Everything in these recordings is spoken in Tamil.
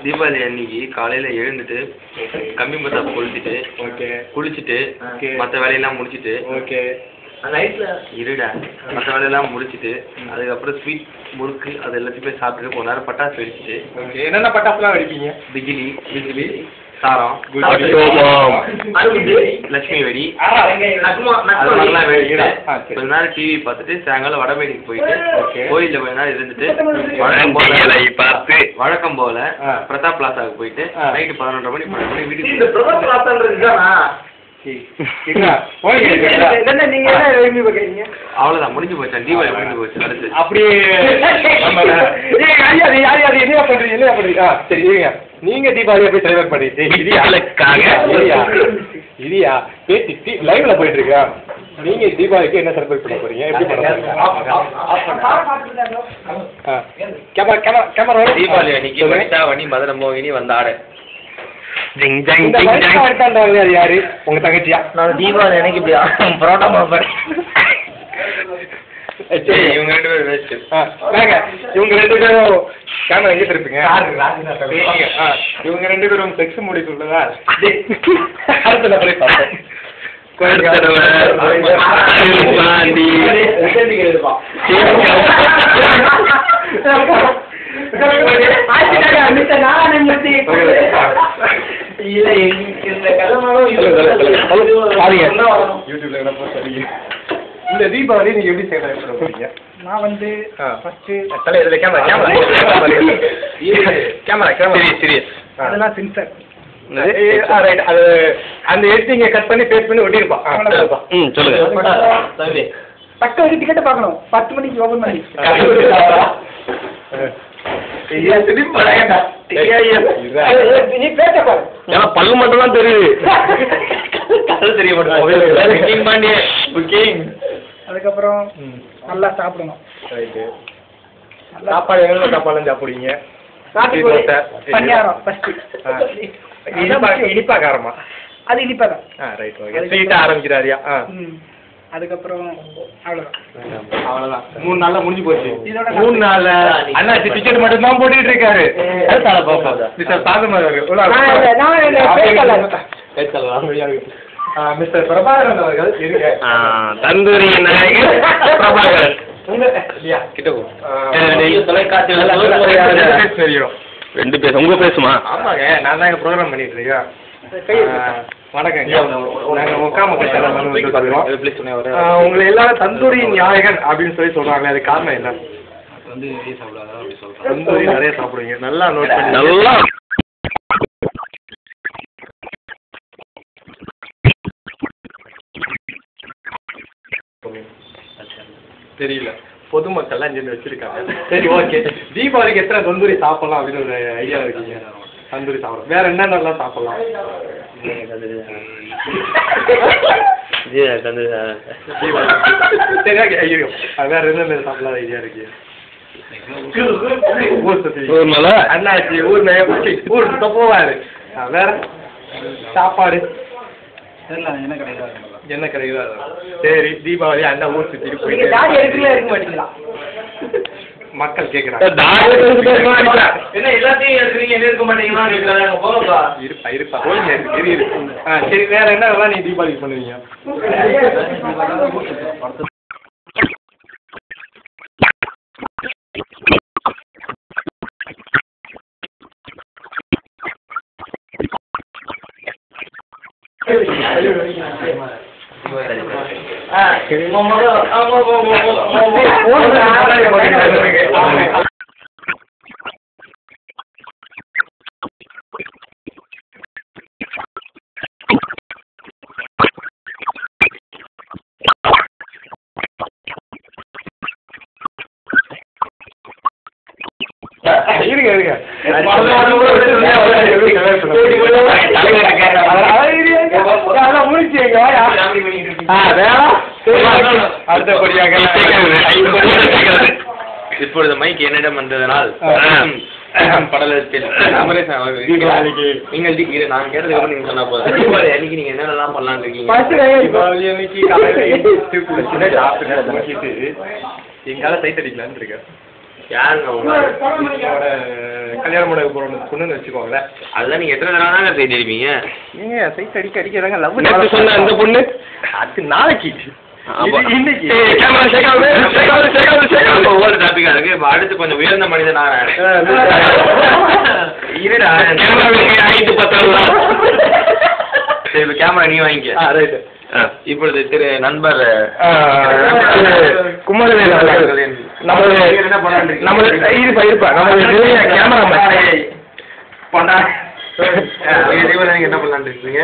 தீபாவளி அன்னைக்கு காலையில எழுந்துட்டு கம்மி மத்தா கொளுத்திட்டு குளிச்சுட்டு மற்ற வேலையெல்லாம் முடிச்சுட்டு இருடா மற்ற வேலையெல்லாம் முடிச்சுட்டு அதுக்கப்புறம் ஸ்வீட் முறுக்கு அது எல்லாத்தையுமே சாப்பிட்டுட்டு கொஞ்ச நேரம் பட்டாசு வெடிச்சுட்டு என்னென்ன பட்டாசுலாம் வெடிப்பீங்க? பிஜிலி சாரம் லட்சுமி வெடி அதெல்லாம் வெடிச்சுட்டு கொஞ்ச நேரம் டிவி பார்த்துட்டு சாயங்காலம் வடமேடிக்கு போயிட்டு கோயில்ல கொஞ்ச நேரம் இருந்துட்டு வழக்கம் போல பிரதாப் பிளாசாவுக்கு போயிட்டு நைட்டு 11:30 மணி 12 மணி வீட்டுக்கு அவ்வளவுதான் முடிஞ்சு போச்சு தீபாவளி முடிஞ்சு போச்சு அடுத்து அப்படியே என்ன பண்றீங்க சரி நீங்க தீபாவளியை போய் செலிப்ரேட் பண்ணிட்டு இரியா பேசி லைவ்ல போயிட்டு இருக்கா நீங்க தீபாவளிக்கு என்ன செலிப்ரேட் பண்ண போறீங்க எப்படி பண்ண கேமரா தீபாவளி அன்னைக்கு வனி மதன மோகினி வந்தாட யாரு உங்க தங்கச்சியா? நான் தீபாவளி எனக்கு இப்படி பரோட்டா பாப்பேன். இவங்க 2 பேரும் வேஸ்ட். இவங்க 2 பேரும் கேமரா எங்க திருப்பீங்க? இவங்க 2 பேரும் செக்ஸ் மூடி சொல்லுதா? அடுத்த போய் பார்த்தேன். இந்த தீபாவளி நீங்க எப்படி செய்யறீங்க? நான் வந்து அதெல்லாம் சென்சர் அந்த எடிட்டிங்க கட் பண்ணி பேஸ்ட் பண்ணி ஒட்டிருப்பான். சொல்லுங்க பக்க ஒரு டிக்கெட் பார்க்கணும் 10 மணிக்கு ஓபன் பண்ணி நீ பேச பாரு பல்லு மட்டும் தான் தெரியுது தெரிய அதுக்கப்புறம் நல்லா சாப்பிடணும். சாப்பாடு எவ்வளோ சாப்பாடு சாப்பிடுவீங்க? பணியாரம் ஃபர்ஸ்ட் இனிப்பா காரமா? அது இனிப்பா தான். ரைட் ஓகே ஸ்வீட்டா ஆரம்பிக்கிறாரியா? அதுக்கப்புறம் அவ்வளவுதான் 3 நாள்ல முடிஞ்சு போச்சு. 3 நாள்ல அண்ணாச்சி டிக்கெட் மட்டும் தான் போட்டுட்டு இருக்காரு. மிஸ்டர் பிரபாகரன் அவர்கள் தந்தூரி நாயகர் பிரபாகரன் தெரியும் 2 பேர் உங்க பேசுமா? ஆமாங்க நான் தான் ப்ரோக்ராம் பண்ணிட்டு இருக்கேன். வணக்கம் நாங்க உங்களை எல்லாரும் தந்தூரி நாயகன் அப்படின்னு சொல்லி சொல்றாங்களே அது காரணம் என்ன? தந்தூரி நிறைய சாப்பிடுவீங்க நல்லா நோட் பண்ணி நல்லா தெரியல பொதுமக்கள்லாம் செஞ்சு வச்சிருக்காங்க. சரி ஓகே தீபாவளிக்கு எத்தனை தந்தூரி சாப்பிடலாம் அப்படின்னு ஒரு ஐடியா இருக்கீங்க? தந்தூரி சாப்பிடலாம் வேற என்னென்னலாம் சாப்பிடலாம்? சரி ஐயோ வேற என்னென்ன சாப்பிடலாம் ஐடியா இருக்கு? அண்ணாச்சி ஊருக்கு போவாரு. வேற சாப்பாடு என்ன கிடைக்குதோ சரி தீபாவளி அண்ணா ஊர் சுத்திட்டு போயிட்டு மக்கள் கேக்குறாங்க இருப்பா சரி வேற என்னெல்லாம் நீ தீபாவளிக்கு பண்ணுவீங்க? இருங்க இப்பொழுது மைக் என்னிடம் வந்ததனால் படலத்தில் நீங்கள் நான் கேட்டதுக்கு நீங்க சொன்னா போதும். தீபாவளி அன்னைக்கு நீங்க என்னென்னலாம் பண்ணலான்னு இருக்கீங்க? தீபாவளி அன்னைக்கு எங்கால சைட் அடிக்கலான்னு இருக்கேன். யாருங்க அவங்க அவங்களோட கல்யாணம் பண்ண போகிற பொண்ணுன்னு வச்சுக்கோங்களேன். அதெல்லாம் நீங்கள் எத்தனை தடவை தாங்க செய்து அடிப்பீங்க? நீங்கள் சைட் அடிக்கிறாங்க லவ் சொன்ன அந்த பொண்ணு அது நாளைக்கு இன்னைக்கு ஒவ்வொரு டாபிக்கா இருக்கு. இப்ப அடுத்து கொஞ்சம் உயர்ந்த மனிதனா இருடா. சரி, இப்ப கேமரா நீ வாங்கிக்க. இப்பொழுது திரு நண்பர் குமாரவேல் நீங்க என்ன பண்ணலான்னு இருக்கீங்க?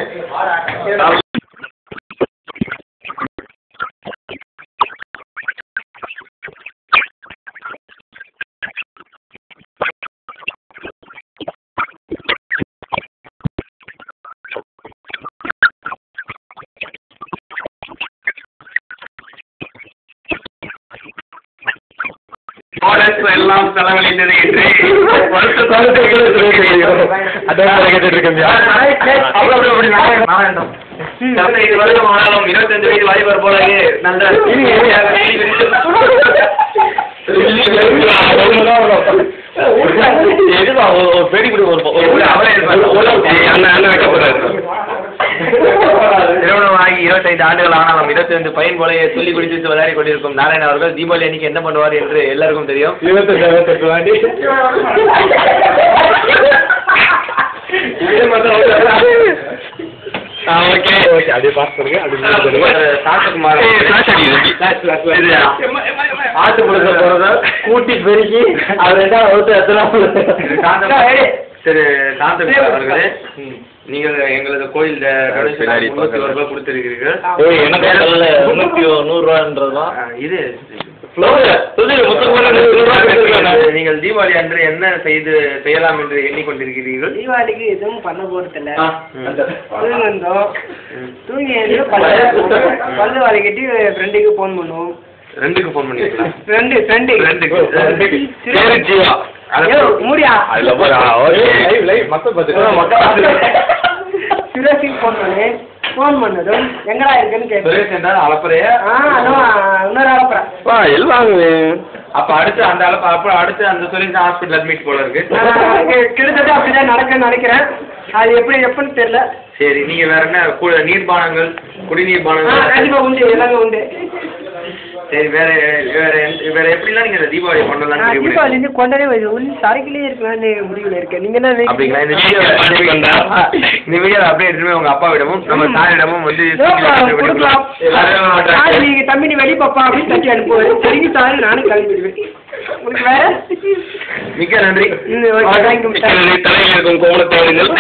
எல்லாம் செலவழிந்தது என்று இது வருடம் ஆனாலும் 25 வயது வாலிபர் போலவே நல்ல திருமணமாகி 25 ஆண்டுகள் ஆனாலும் 25 பையன் போல சொல்லி குடித்து விளையாடி கொண்டிருக்கும் நாராயணன் அவர்கள் தீபாவளி அன்னைக்கு என்ன பண்ணுவார் என்று எல்லாருக்கும் தெரியும். 28 வாண்டி அப்படியே பாஸ் பண்ணுங்க. ஆட்டு கொடுக்க போறத கூட்டி பெருக்கி அவர் திரு சாந்தகுமார் அவர்களே, நீங்கள் எங்களது கோயில் ரூபாய் கொடுத்திருக்கிறீர்கள். இது நீங்கள் தீபாவளி அன்று என்ன செய்யலாம் என்று எண்ணிக்கொண்டிருக்கிறீர்கள்? தீபாவளிக்கு எதுவும் பண்ண போறதில்ல. தூங்கி பல்லு வளைக்கிட்டு ஃப்ரெண்டுக்கு போன் பண்ணுவோம். ரெண்டுக்கு போன் பண்ணிக்கலாம். மூடியா சுரேஷுக்கு போன் பண்ணு. போன் பண்ணதும் எங்கடா இருக்குன்னு கேட்பேன். அளப்பறையா இன்னொரு அளப்பறா எல்லாம். அப்ப அடுத்து அந்த அடுத்து அந்த சுரேஷ் ஹாஸ்பிட்டல் அட்மிட் போல இருக்கு. கிட்டத்தட்ட அப்படிதான் நடக்குன்னு நினைக்கிறேன். அது எப்படின்னு தெரியல. சரி, நீங்க வேற என்ன நீர்பானங்கள், குடிநீர் பானங்கள் கண்டிப்பா உண்டு, எல்லாமே உண்டு. சரி, வேற எப்படிலாம் நீங்க தீபாவளி பண்ணலாம்? தீபாவளி கொண்டாடே சரக்கிலேயே இருக்கலாம்னு முடிவுல இருக்கேன். நீங்க என்ன அப்படிங்களா? இந்த வீடியோ அப்படியே எடுத்துமே உங்க அப்பாவிடமும் நம்ம தாரிடமும் வந்து நீங்க தம்பி நீ வெளி பாப்பா அப்படின்னு தட்டி அனுப்புவேன். சரிங்க சார், நானும் கிளம்பிடுவேன். உங்களுக்கு வேற மிக்க நன்றி. தலையில் இருக்கும் கோமணத்தவர்கள்